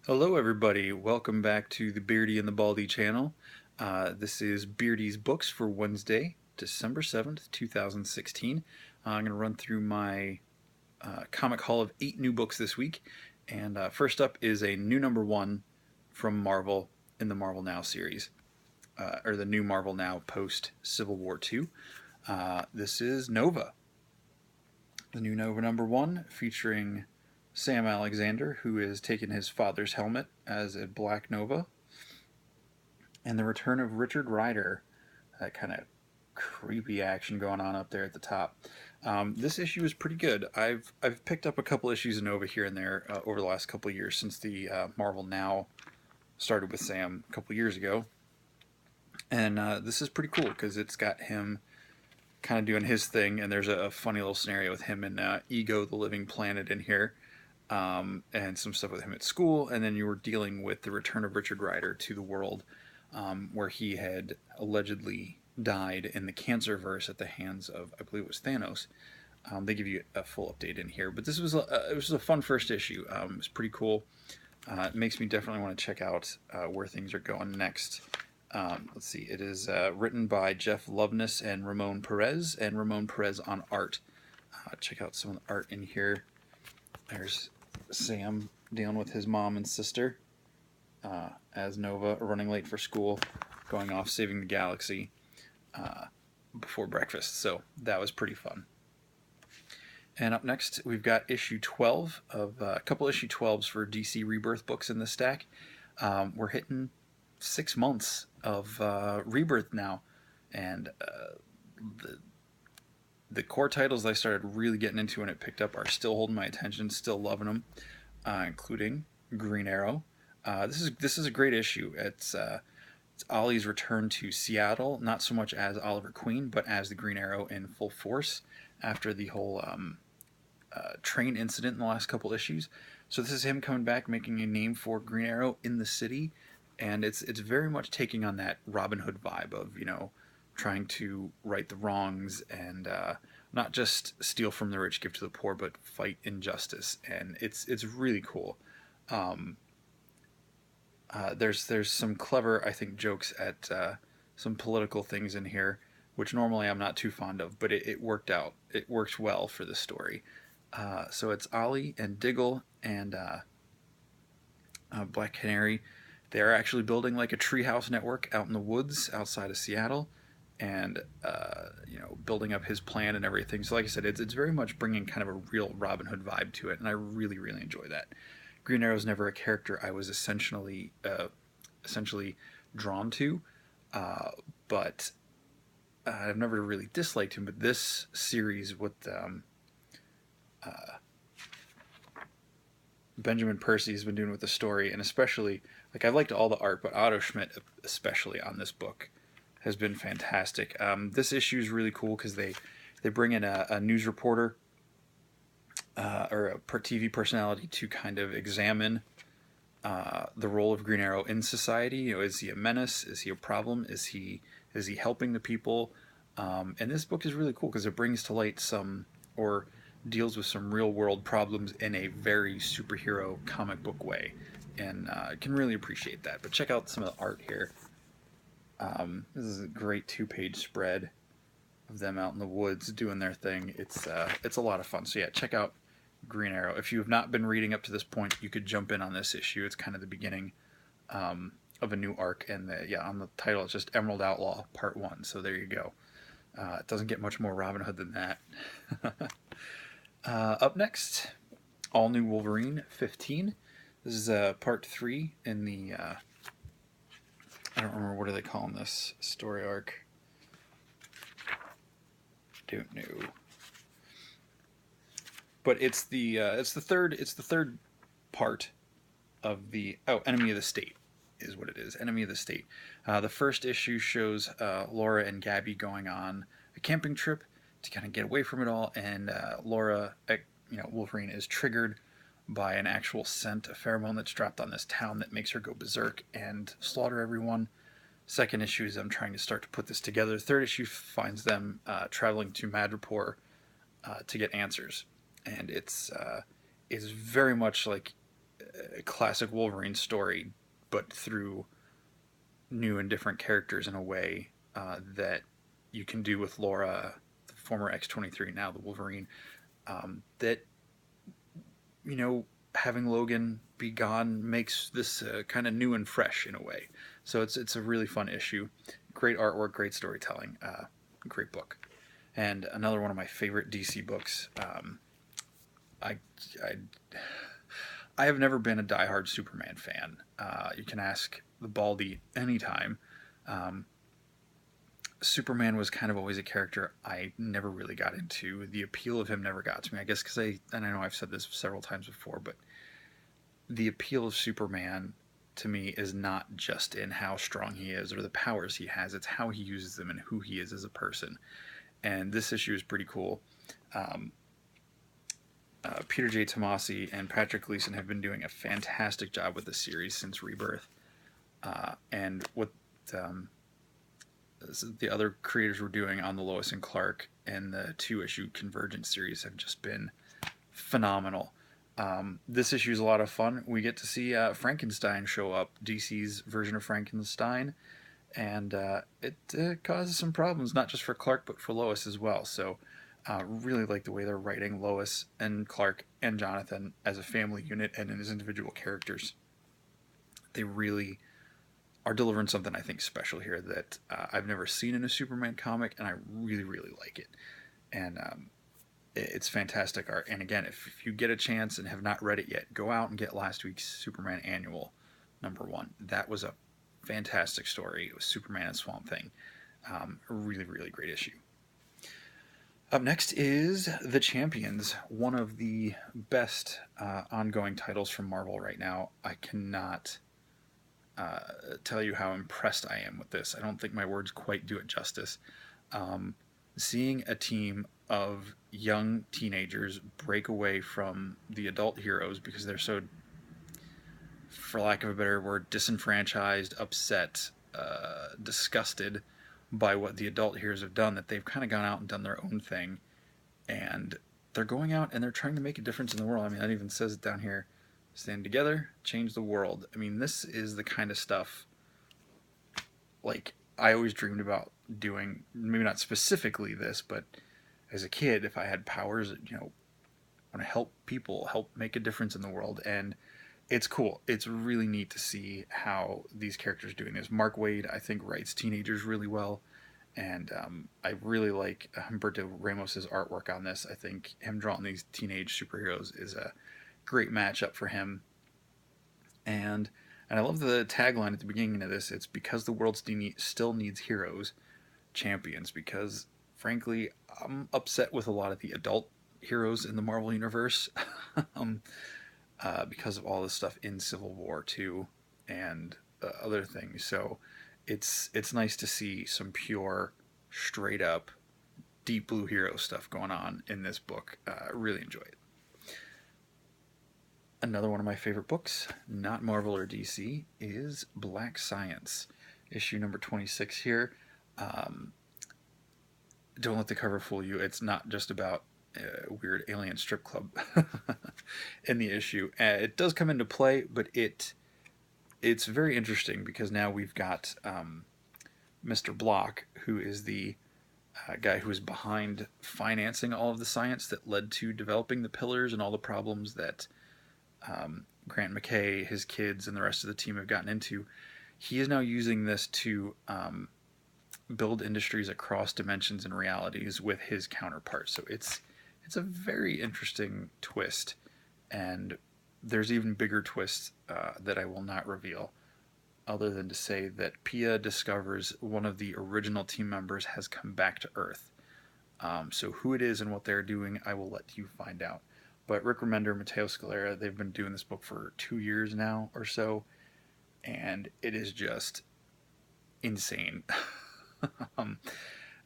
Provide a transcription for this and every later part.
Hello everybody, welcome back to the Beardy and the Baldy channel. This is Beardy's Books for Wednesday, December 7th, 2016. I'm going to run through my comic haul of 8 new books this week. And first up is a new number 1 from Marvel in the Marvel Now series, or the new Marvel Now post Civil War II. This is Nova. The new Nova number 1 featuring Sam Alexander, who is taking his father's helmet as a Black Nova, and the return of Richard Rider, that kind of creepy action going on up there at the top. This issue is pretty good. I've picked up a couple issues of Nova here and there over the last couple of years since the Marvel Now started with Sam a couple of years ago, and this is pretty cool because it's got him kind of doing his thing, and there's a funny little scenario with him and Ego, the Living Planet, in here. And some stuff with him at school, and then you were dealing with the return of Richard Rider to the world, where he had allegedly died in the Cancerverse at the hands of, I believe it was Thanos. They give you a full update in here, but this was it was a fun first issue. It was pretty cool. It makes me definitely want to check out where things are going next. Let's see, it is written by Jeff Loveness and Ramon Perez on art. Check out some of the art in here. There's Sam dealing with his mom and sister as Nova, running late for school, going off saving the galaxy before breakfast. So that was pretty fun. And up next, we've got issue 12 of a couple issue 12s for DC Rebirth books in the stack. We're hitting 6 months of Rebirth now, and the core titles I started really getting into when it picked up are still holding my attention, still loving them, including Green Arrow. This is a great issue. It's Ollie's return to Seattle, not so much as Oliver Queen, but as the Green Arrow in full force after the whole train incident in the last couple issues. So this is him coming back, making a name for Green Arrow in the city, and it's very much taking on that Robin Hood vibe of, trying to right the wrongs and not just steal from the rich, give to the poor, but fight injustice. And it's really cool. There's some clever, I think, jokes at some political things in here, which normally I'm not too fond of, but it worked out. It works well for the story. So it's Ollie and Diggle and Black Canary. They're actually building like a treehouse network out in the woods outside of Seattle, and building up his plan and everything. So like I said, it's very much bringing kind of a real Robin Hood vibe to it, and I really, really enjoy that. Green Arrow's never a character I was essentially drawn to, but I've never really disliked him. But this series with Benjamin Percy has been doing with the story, and especially, like, I've liked all the art, but Otto Schmidt especially on this book has been fantastic. This issue is really cool because they bring in a news reporter or a TV personality to kind of examine the role of Green Arrow in society. Is he a menace? Is he a problem? Is he helping the people? And this book is really cool because it brings to light or deals with some real world problems in a very superhero comic book way, and I can really appreciate that. But check out some of the art here. This is a great 2-page spread of them out in the woods doing their thing. It's a lot of fun. So yeah, check out Green Arrow. If you have not been reading up to this point, you could jump in on this issue. It's kind of the beginning of a new arc, and on the title it's just Emerald Outlaw Part 1. So there you go. It doesn't get much more Robin Hood than that. Up next, All New Wolverine 15. This is part 3 in the I don't remember, what are they calling this story arc? Don't know. But it's the third part of the Enemy of the State is what it is. Enemy of the State. The first issue shows Laura and Gabby going on a camping trip to kind of get away from it all, and Laura, Wolverine, is triggered by an actual scent, a pheromone that's dropped on this town that makes her go berserk and slaughter everyone. Second issue is them trying to start to put this together. Third issue finds them traveling to Madripoor to get answers, and it's very much like a classic Wolverine story, but through new and different characters in a way that you can do with Laura, the former X-23, now the Wolverine. That, you know, having Logan be gone makes this kind of new and fresh in a way. So it's a really fun issue. Great artwork, great storytelling, great book. And another one of my favorite DC books. I, I I have never been a diehard Superman fan. You can ask the Baldy anytime. Um, Superman was kind of always a character I never really got into. The appeal of him never got to me. I guess because and I know I've said this several times before, but the appeal of Superman to me is not just in how strong he is or the powers he has, it's how he uses them and who he is as a person. And this issue is pretty cool. Um, Peter J. Tomasi and Patrick Gleason have been doing a fantastic job with the series since Rebirth. And what um, the other creators were doing on the Lois and Clark and the two-issue Convergence series have just been phenomenal. This issue is a lot of fun. We get to see Frankenstein show up, DC's version of Frankenstein, and it causes some problems, not just for Clark, but for Lois as well. So really like the way they're writing Lois and Clark and Jonathan as a family unit and as individual characters. They really are delivering something I think special here that I've never seen in a Superman comic, and I really, really like it. And it's fantastic art. And again, if you get a chance and have not read it yet, go out and get last week's Superman Annual #1. That was a fantastic story. It was Superman and Swamp Thing. A really, really great issue. Up next is The Champions, one of the best ongoing titles from Marvel right now. I cannot tell you how impressed I am with this. I don't think my words quite do it justice. Seeing a team of young teenagers break away from the adult heroes because they're so, for lack of a better word, disenfranchised, upset, disgusted by what the adult heroes have done, that they've kind of gone out and done their own thing, and they're going out and they're trying to make a difference in the world. I mean, that even says it down here: stand together, change the world. I mean, this is the kind of stuff like I always dreamed about doing. Maybe not specifically this, but as a kid, if I had powers, you know, I want to help people, help make a difference in the world. And it's cool. It's really neat to see how these characters are doing this. Mark Waid, I think, writes teenagers really well, and I really like Humberto Ramos's artwork on this. I think him drawing these teenage superheroes is a great matchup for him. And I love the tagline at the beginning of this. It's because the world still needs heroes, champions. Because frankly, I'm upset with a lot of the adult heroes in the Marvel universe. um, because of all this stuff in Civil War too, and other things. So it's nice to see some pure, straight up, deep blue hero stuff going on in this book. I really enjoy it. Another one of my favorite books, not Marvel or DC, is Black Science, issue number 26 here. Don't let the cover fool you. It's not just about weird alien strip club in the issue. It does come into play, but it's very interesting because now we've got Mr. Block, who is the guy who is behind financing all of the science that led to developing the pillars and all the problems that Grant McKay, his kids, and the rest of the team have gotten into. He is now using this to build industries across dimensions and realities with his counterparts. So it's a very interesting twist, and there's even bigger twists that I will not reveal, other than to say that Pia discovers one of the original team members has come back to Earth. So who it is and what they're doing, I will let you find out. But Rick Remender, Matteo Scalera, they've been doing this book for 2 years now or so, and it is just insane.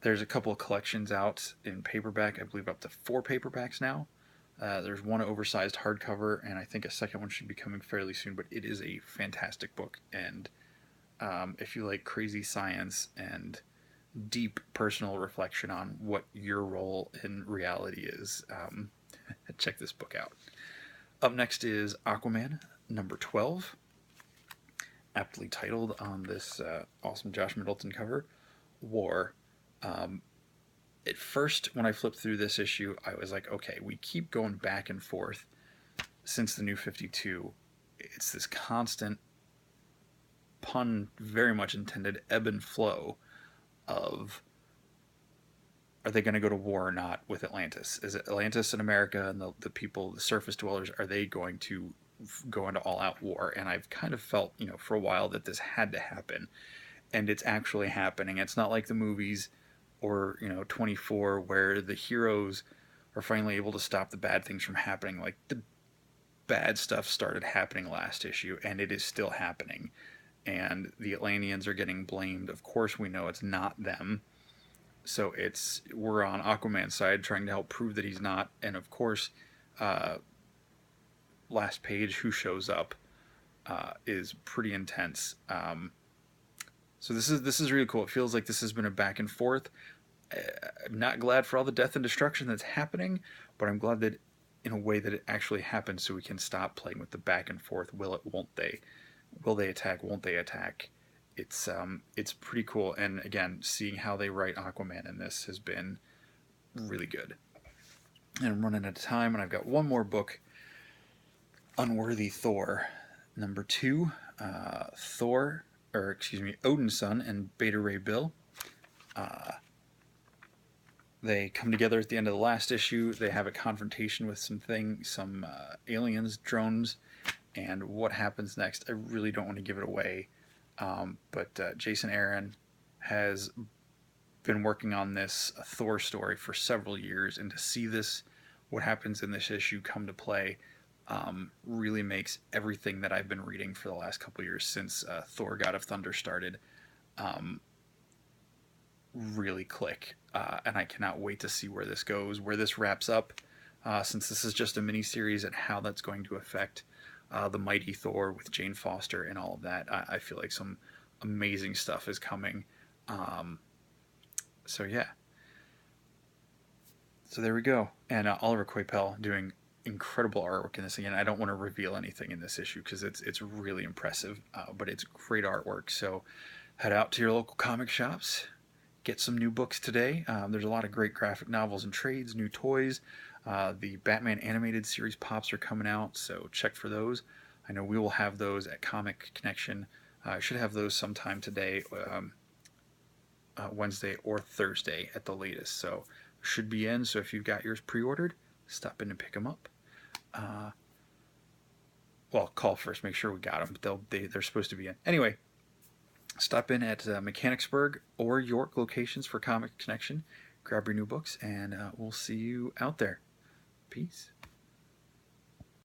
There's a couple of collections out in paperback, I believe up to 4 paperbacks now. There's one oversized hardcover, and I think a second one should be coming fairly soon, but it is a fantastic book. And if you like crazy science and deep personal reflection on what your role in reality is, check this book out. Up next is Aquaman, number 12, aptly titled on this awesome Josh Middleton cover, War. At first, when I flipped through this issue, I was like, okay, we keep going back and forth since the New 52. It's this constant, pun very much intended, ebb and flow of, are they going to go to war or not with Atlantis? Is it Atlantis and America and the people, the surface dwellers, are they going to go into all-out war? And I've kind of felt, for a while that this had to happen. And it's actually happening. It's not like the movies or, 24, where the heroes are finally able to stop the bad things from happening. Like, the bad stuff started happening last issue, and it is still happening. And the Atlanteans are getting blamed. Of course, we know it's not them. So we're on Aquaman's side trying to help prove that he's not. And of course, last page, who shows up is pretty intense. So this is really cool. It feels like this has been a back and forth. I'm not glad for all the death and destruction that's happening, but I'm glad that in a way that it actually happens, so we can stop playing with the back and forth. Will it? Won't they? Will they attack? Won't they attack? It's pretty cool. And again, seeing how they write Aquaman in this has been really good. And I'm running out of time, and I've got one more book, Unworthy Thor, number 2, Odin's son and Beta Ray Bill. They come together at the end of the last issue. They have a confrontation with some aliens, drones, and what happens next, I really don't want to give it away. But Jason Aaron has been working on this Thor story for several years, and to see what happens in this issue come to play, really makes everything that I've been reading for the last couple years since Thor God of Thunder started really click. And I cannot wait to see where this goes, where this wraps up, since this is just a mini-series, and how that's going to affect the Mighty Thor with Jane Foster and all of that. I feel like some amazing stuff is coming. So yeah. So there we go. And Oliver Coipel doing incredible artwork in this. Again, I don't want to reveal anything in this issue because it's really impressive, but it's great artwork. So head out to your local comic shops, get some new books today. There's a lot of great graphic novels and trades, new toys. The Batman animated series pops are coming out, so check for those. I know we will have those at Comic Connection. I should have those sometime today, Wednesday or Thursday at the latest. So should be in. So if you've got yours pre-ordered, stop in and pick them up. Well, call first, make sure we got them. But they're supposed to be in. Anyway, stop in at Mechanicsburg or York locations for Comic Connection. Grab your new books, and we'll see you out there. Peace.